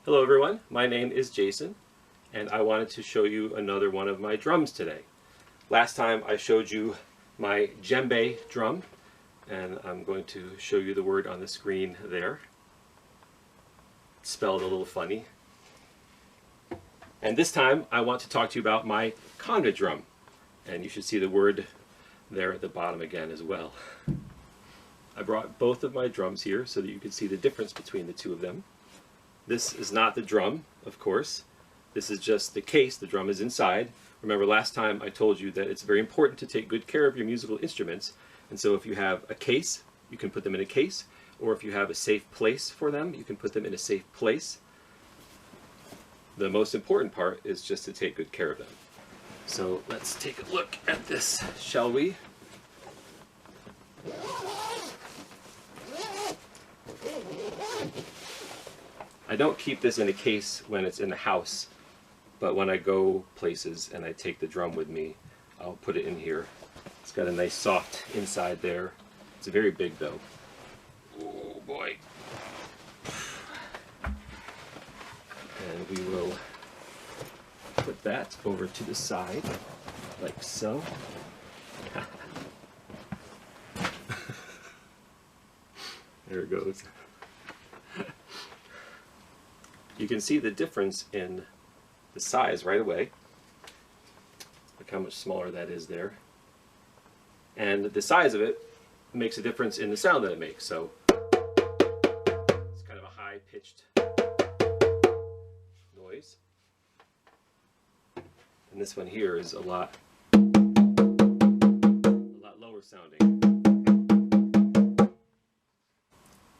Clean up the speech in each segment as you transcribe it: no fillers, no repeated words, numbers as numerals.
Hello everyone, my name is Jason and I wanted to show you another one of my drums today. Last time I showed you my djembe drum and I'm going to show you the word on the screen there. It's spelled a little funny. And this time I want to talk to you about my Conga drum, and you should see the word there at the bottom again as well. I brought both of my drums here so that you can see the difference between the two of them. This is not the drum, of course. This is just the case. The drum is inside. Remember last time I told you that it's very important to take good care of your musical instruments, and so if you have a case, you can put them in a case, or if you have a safe place for them, you can put them in a safe place. The most important part is just to take good care of them. So let's take a look at this, shall we? I don't keep this in a case when it's in the house, but when I go places and I take the drum with me, I'll put it in here. It's got a nice soft inside there. It's very big though. Oh boy. And we will put that over to the side, like so. There it goes. You can see the difference in the size right away. Look how much smaller that is there. And the size of it makes a difference in the sound that it makes. So it's kind of a high-pitched noise. And this one here is a lot lower sounding.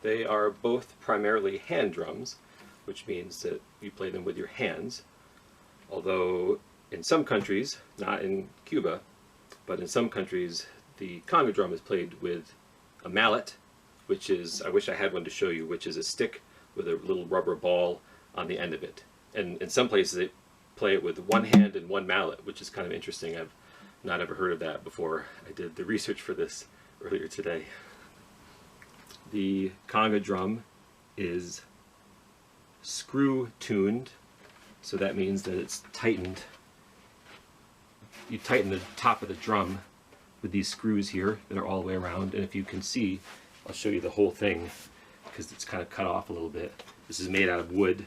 They are both primarily hand drums, which means that you play them with your hands. Although in some countries, not in Cuba, but in some countries, the Conga drum is played with a mallet, which is, I wish I had one to show you, which is a stick with a little rubber ball on the end of it. And in some places they play it with one hand and one mallet, which is kind of interesting. I've not ever heard of that before I did the research for this earlier today. The Conga drum is screw tuned, so that means that it's tightened. You tighten the top of the drum with these screws here that are all the way around, and if you can see, I'll show you the whole thing because it's kind of cut off a little bit. This is made out of wood,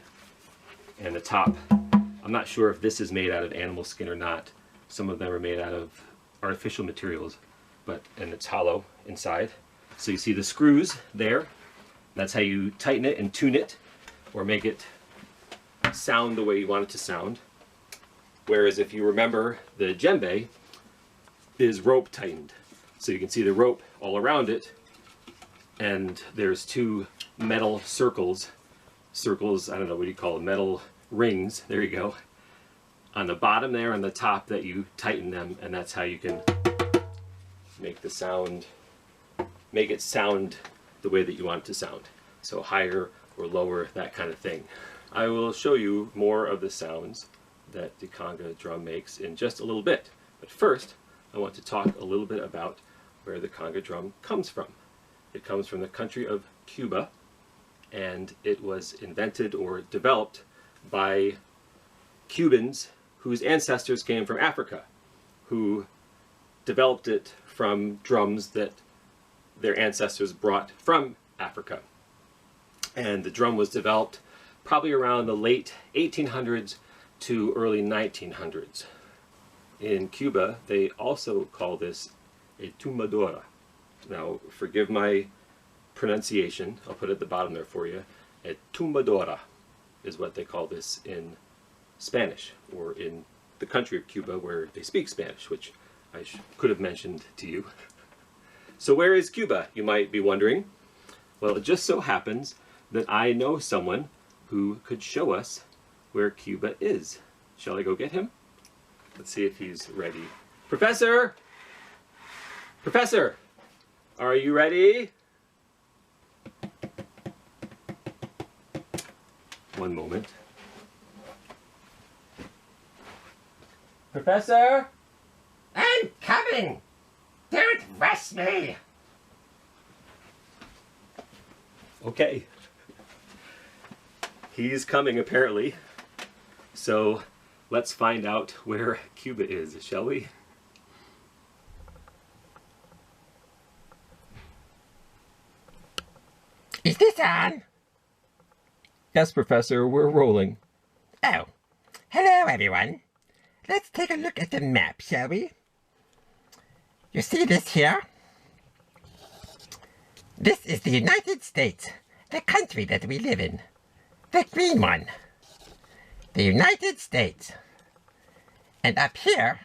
and the top, I'm not sure if this is made out of animal skin or not. Some of them are made out of artificial materials, and it's hollow inside. So you see the screws there. That's how you tighten it and tune it, or make it sound the way you want it to sound. Whereas if you remember, the djembe is rope tightened. So you can see the rope all around it, and there's two metal circles, I don't know, what do you call them, metal rings, there you go, on the bottom there and the top that you tighten them, and that's how you can make the sound, make it sound the way that you want it to sound. So higher or lower, that kind of thing. I will show you more of the sounds that the Conga drum makes in just a little bit. But first, I want to talk a little bit about where the Conga drum comes from. It comes from the country of Cuba, and it was invented or developed by Cubans whose ancestors came from Africa, who developed it from drums that their ancestors brought from Africa. And the drum was developed probably around the late 1800s to early 1900s. In Cuba, they also call this a tumbadora. Now, forgive my pronunciation, I'll put it at the bottom there for you. A tumbadora is what they call this in Spanish, or in the country of Cuba where they speak Spanish, which I could have mentioned to you. So where is Cuba, you might be wondering? Well, it just so happens that I know someone who could show us where Cuba is. Shall I go get him? Let's see if he's ready. Professor! Professor! Are you ready? One moment. Professor? I'm coming! Don't rush me! Okay. He's coming apparently. So let's find out where Cuba is, shall we? Is this on? Yes, Professor, we're rolling. Oh, hello everyone. Let's take a look at the map, shall we? You see this here? This is the United States, the country that we live in. The green one. The United States. And up here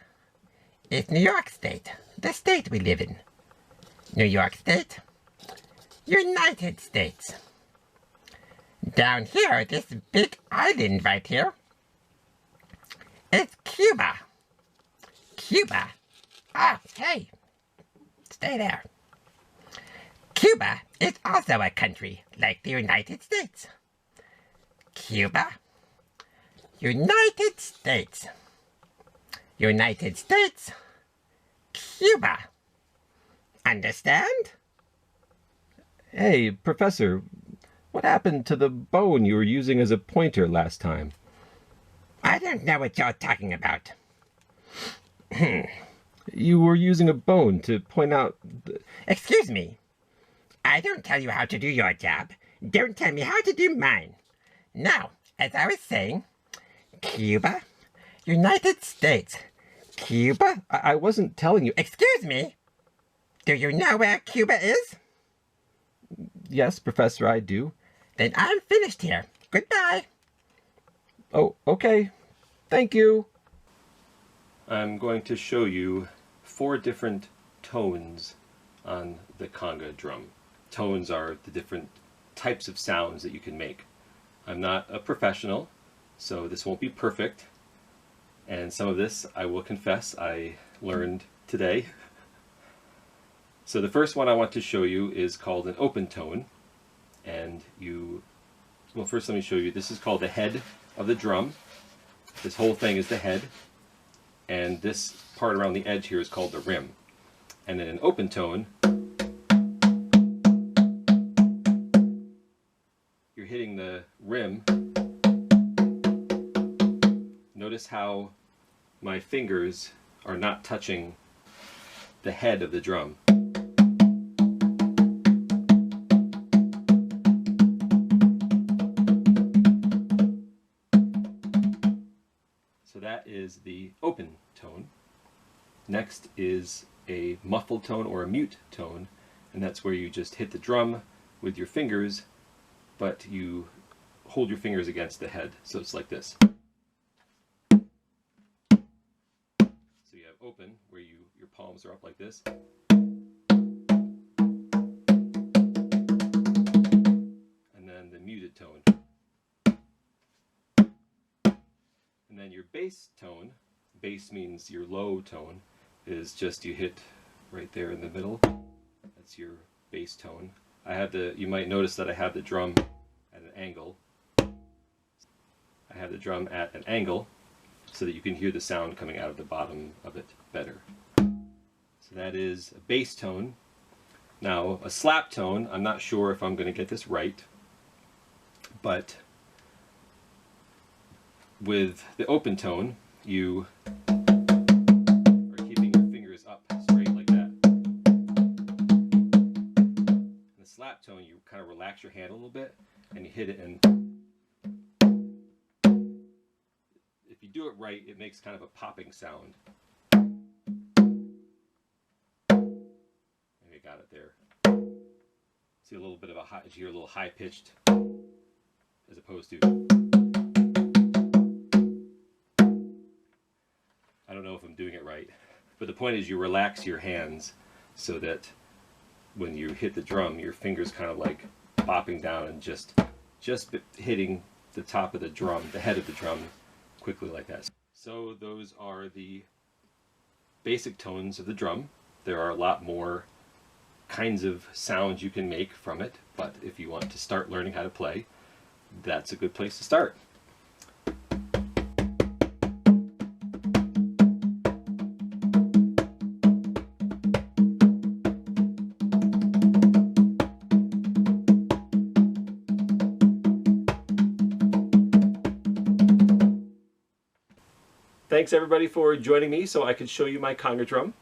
is New York State, the state we live in. New York State, United States. Down here, this big island right here, is Cuba. Cuba. Ah, hey, stay there. Cuba is also a country like the United States. Cuba, United States. United States, Cuba. Understand? Hey, Professor, what happened to the bone you were using as a pointer last time? I don't know what you're talking about. You were using a bone to point out... Excuse me. I don't tell you how to do your job. Don't tell me how to do mine. Now, as I was saying, Cuba, United States. Cuba? I wasn't telling you... Excuse me. Do you know where Cuba is? Yes, Professor, I do. Then I'm finished here. Goodbye. Oh, okay. Thank you. I'm going to show you 4 different tones on the conga drum. Tones are the different types of sounds that you can make. I'm not a professional, so this won't be perfect. And some of this, I will confess, I learned today. So the first one I want to show you is called an open tone. And well, first let me show you, this is called the head of the drum. This whole thing is the head. And this part around the edge here is called the rim. And then an open tone, you're hitting the rim. Notice how my fingers are not touching the head of the drum. So that is the open tone. Next is a muffled tone or a mute tone, and that's where you just hit the drum with your fingers, but you hold your fingers against the head. So it's like this. So you have open, where your palms are up like this. And then the muted tone. And then your bass tone, bass means your low tone, is just you hit right there in the middle. That's your bass tone. You might notice that I have the drum at an angle. I have the drum at an angle so that you can hear the sound coming out of the bottom of it better. So that is a bass tone. Now a slap tone, I'm not sure if I'm going to get this right, but with the open tone, you are keeping your fingers up straight like that. In the slap tone, you kind of relax your hand a little bit and you hit it, and if you do it right, it makes kind of a popping sound. Maybe I got it there. See a little bit of a hear a little high pitched as opposed to... I don't know if I'm doing it right, but the point is you relax your hands so that when you hit the drum, your fingers kind of like bopping down and just hitting the top of the drum, the head of the drum, quickly like that. So those are the basic tones of the drum. There are a lot more kinds of sounds you can make from it, but if you want to start learning how to play, that's a good place to start. Thanks everybody for joining me so I could show you my conga drum.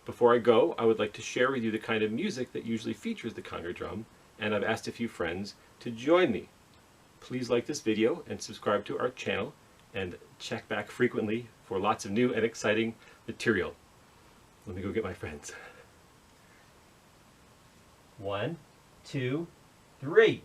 Before I go, I would like to share with you the kind of music that usually features the conga drum, and I've asked a few friends to join me. Please like this video and subscribe to our channel, and check back frequently for lots of new and exciting material. Let me go get my friends. 1, 2, 3.